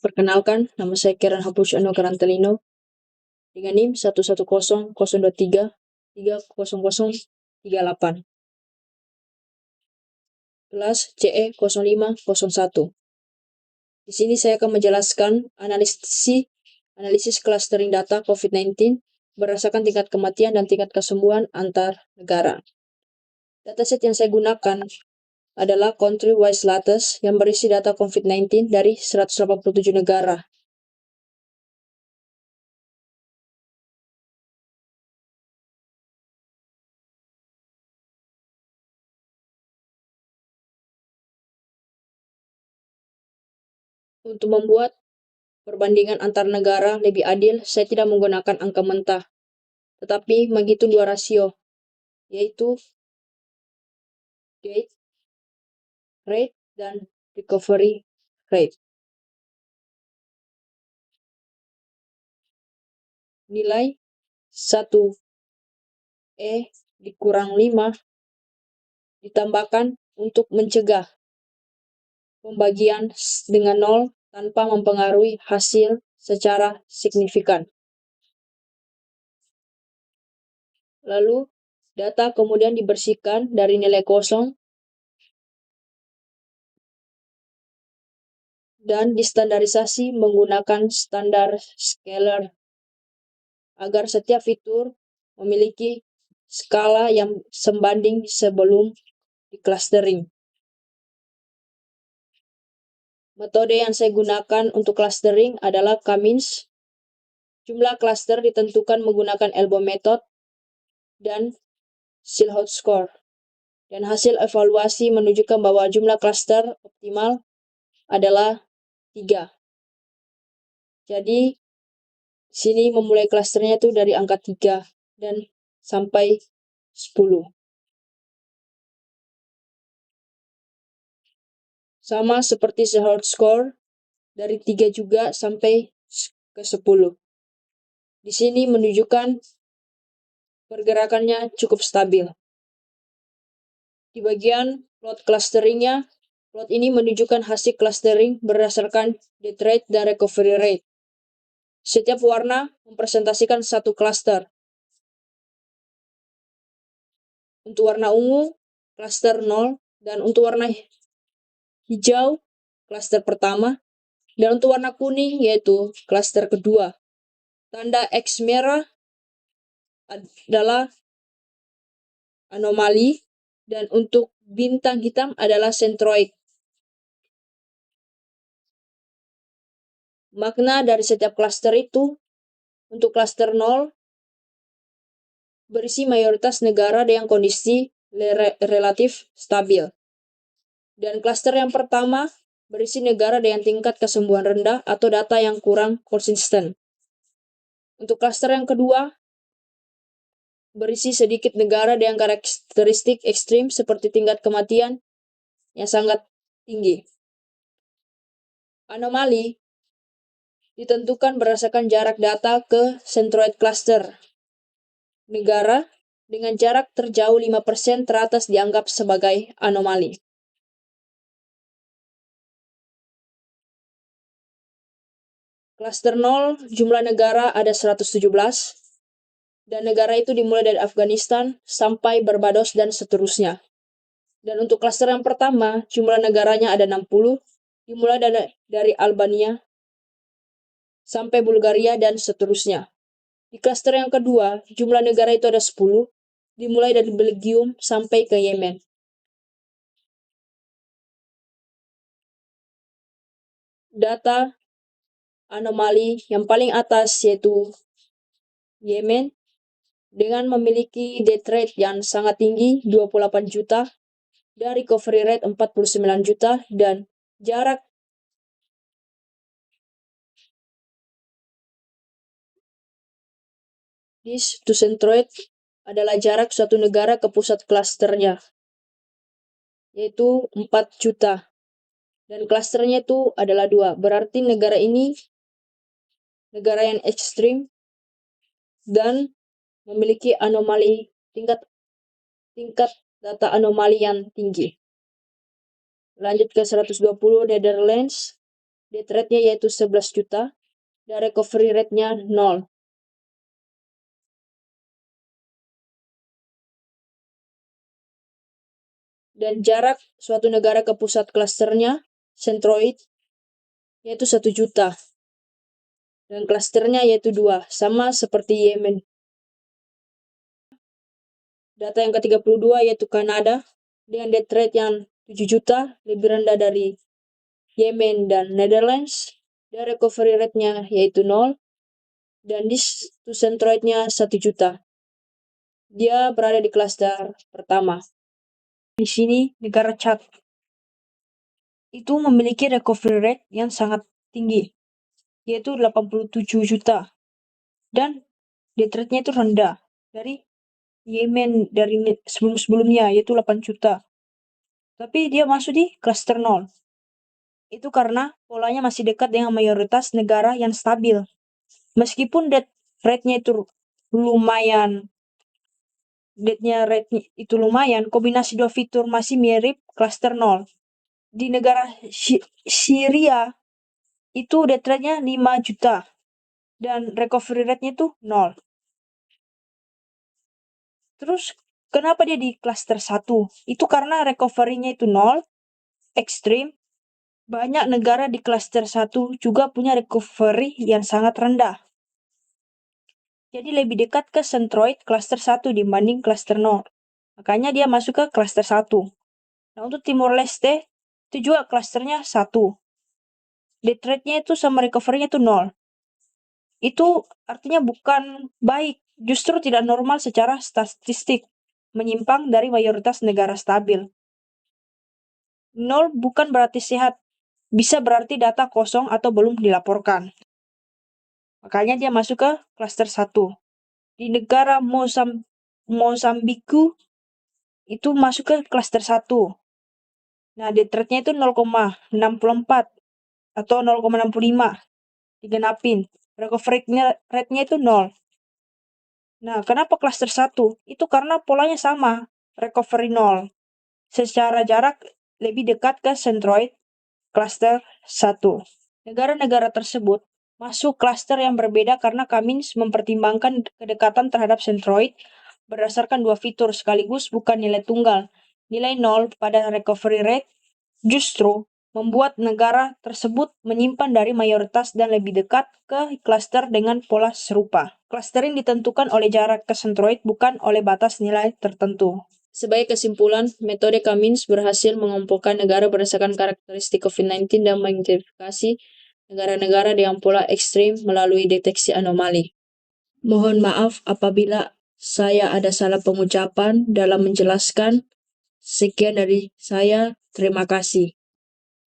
Perkenalkan, nama saya Karen Hapus Ano Karantelino dengan NIM 110-023-30038. Kelas CE 0501. Di sini saya akan menjelaskan analisis clustering data COVID-19 berdasarkan tingkat kematian dan tingkat kesembuhan antar negara. Dataset yang saya gunakan adalah country-wise latest yang berisi data COVID-19 dari 187 negara. Untuk membuat perbandingan antar negara lebih adil, saya tidak menggunakan angka mentah, tetapi menghitung dua rasio, yaitu death rate dan recovery rate. Nilai 1E dikurang 5 ditambahkan untuk mencegah pembagian dengan 0 tanpa mempengaruhi hasil secara signifikan. Lalu, data kemudian dibersihkan dari nilai kosong dan distandarisasi menggunakan standar scalar agar setiap fitur memiliki skala yang sebanding sebelum di-clustering. Metode yang saya gunakan untuk clustering adalah K-means. Jumlah cluster ditentukan menggunakan elbow method dan Silhouette score. Dan hasil evaluasi menunjukkan bahwa jumlah cluster optimal adalah 3. Jadi, sini memulai clusternya itu dari angka 3 dan sampai 10. Sama seperti Silhouette score, dari 3 juga sampai ke 10. Di sini menunjukkan pergerakannya cukup stabil. Di bagian plot clusteringnya, plot ini menunjukkan hasil clustering berdasarkan death rate dan recovery rate. Setiap warna mempresentasikan satu cluster. Untuk warna ungu, cluster 0, dan untuk warna hijau, cluster pertama, dan untuk warna kuning yaitu cluster kedua. Tanda X merah adalah anomali, dan untuk bintang hitam adalah centroid. Makna dari setiap cluster itu, untuk cluster 0, berisi mayoritas negara dengan kondisi relatif stabil. Dan cluster yang pertama berisi negara dengan tingkat kesembuhan rendah atau data yang kurang konsisten. Untuk cluster yang kedua, berisi sedikit negara dengan karakteristik ekstrim seperti tingkat kematian yang sangat tinggi. Anomali ditentukan berdasarkan jarak data ke centroid cluster. Negara dengan jarak terjauh 5% teratas dianggap sebagai anomali. Cluster 0, jumlah negara ada 117, dan negara itu dimulai dari Afghanistan sampai Barbados dan seterusnya. Dan untuk cluster yang pertama, jumlah negaranya ada 60, dimulai dari Albania sampai Bulgaria dan seterusnya. Di cluster yang kedua, jumlah negara itu ada 10, dimulai dari Belgium sampai ke Yemen. Data anomali yang paling atas yaitu Yemen dengan memiliki death rate yang sangat tinggi 28 juta dan recovery rate 49 juta dan jarak to centroid adalah jarak suatu negara ke pusat klasternya yaitu 4 juta dan klasternya itu adalah 2. Berarti negara ini negara yang ekstrim dan memiliki anomali tingkat data anomali yang tinggi. Lanjut ke 120 Netherlands death rate-nya yaitu 11 juta, dan recovery rate-nya 0. Dan jarak suatu negara ke pusat klasternya, centroid, yaitu 1 juta. Dan klasternya yaitu 2, sama seperti Yemen. Data yang ke-32 yaitu Kanada, dengan death rate yang 7 juta, lebih rendah dari Yemen dan Netherlands, dan recovery rate-nya yaitu 0, dan centroid-nya 1 juta. Dia berada di klaster pertama. Di sini negara Chad itu memiliki recovery rate yang sangat tinggi, yaitu 87 juta. Dan death rate-nya itu rendah dari Yemen dari sebelum-sebelumnya, yaitu 8 juta. Tapi dia masuk di klaster 0. Itu karena polanya masih dekat dengan mayoritas negara yang stabil. Meskipun death rate-nya itu lumayan, kombinasi dua fitur masih mirip klaster 0. Di negara Syria itu death rate-nya 5 juta dan recovery rate-nya itu 0. Terus kenapa dia di klaster 1? Itu karena recovery-nya itu 0, ekstrim. Banyak negara di klaster 1 juga punya recovery yang sangat rendah. Jadi lebih dekat ke centroid klaster 1 dibanding klaster 0. Makanya dia masuk ke klaster 1. Nah, untuk Timor Leste, itu juga klasternya 1. Death rate-nya itu sama recovery-nya itu 0. Itu artinya bukan baik, justru tidak normal secara statistik, menyimpang dari mayoritas negara stabil. 0 bukan berarti sehat, bisa berarti data kosong atau belum dilaporkan. Makanya dia masuk ke klaster 1. Di negara Mozambique itu masuk ke klaster 1. Nah, death rate-nya itu 0,64 atau 0,65 digenapin. Recovery rate-nya itu 0. Nah, kenapa klaster 1? Itu karena polanya sama, recovery 0. Secara jarak lebih dekat ke centroid klaster 1. Negara-negara tersebut masuk klaster yang berbeda karena kami mempertimbangkan kedekatan terhadap centroid berdasarkan dua fitur sekaligus bukan nilai tunggal. Nilai 0 pada recovery rate justru membuat negara tersebut menyimpan dari mayoritas dan lebih dekat ke klaster dengan pola serupa. Clustering ditentukan oleh jarak ke centroid bukan oleh batas nilai tertentu. Sebagai kesimpulan, metode Cummins berhasil mengumpulkan negara berdasarkan karakteristik COVID-19 dan mengidentifikasi negara-negara dengan pola ekstrim melalui deteksi anomali. Mohon maaf apabila saya ada salah pengucapan dalam menjelaskan. Sekian dari saya, terima kasih.